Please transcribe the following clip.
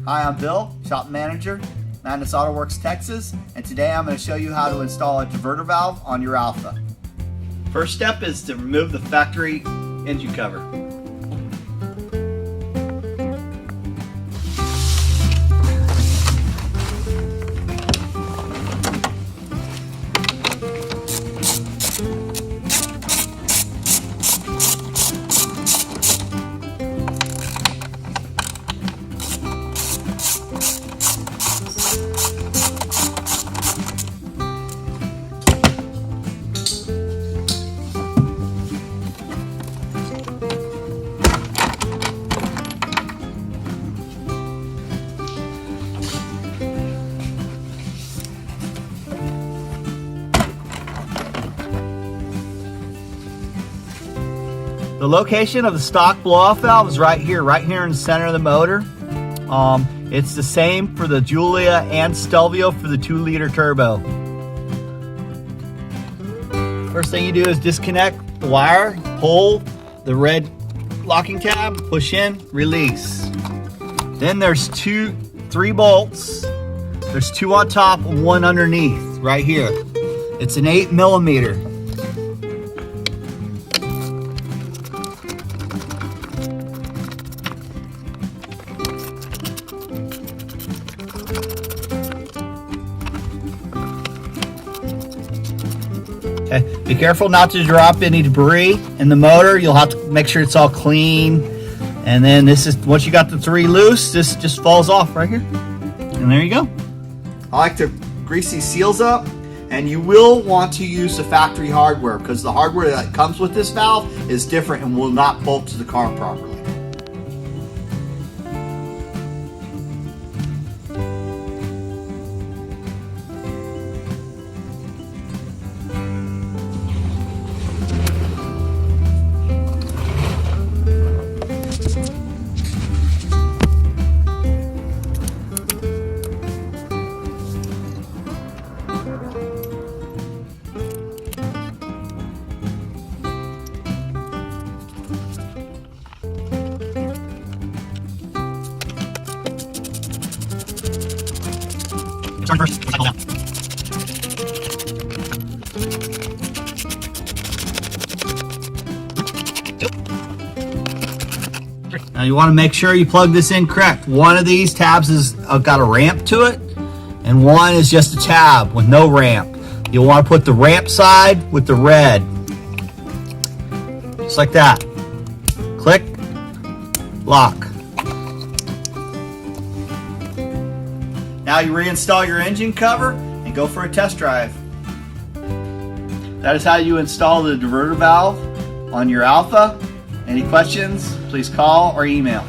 Hi, I'm Bill, shop manager, Madness Auto Works, Texas, and today I'm going to show you how to install a diverter valve on your Alfa. First step is to remove the factory engine cover. The location of the stock blow-off valve is right here in the center of the motor. It's the same for the Giulia and Stelvio for the 2-liter turbo. First thing you do is disconnect the wire, pull the red locking tab, push in, release. Then there's 3 bolts. There's 2 on top and 1 underneath right here. It's an 8mm. Okay. Be careful not to drop any debris in the motor. You'll have to make sure it's all clean. And then this is, once you got the 3 loose, this just falls off right here. And there you go. I like to grease these seals up, and you will want to use the factory hardware because the hardware that comes with this valve is different and will not bolt to the car properly. Turn first, cycle down. Now you want to make sure you plug this in correct. One of these tabs has got a ramp to it, and one is just a tab with no ramp. You'll want to put the ramp side with the red. Just like that. Click, lock. Now you reinstall your engine cover and go for a test drive. That is how you install the diverter valve on your Alfa. Any questions, please call or email.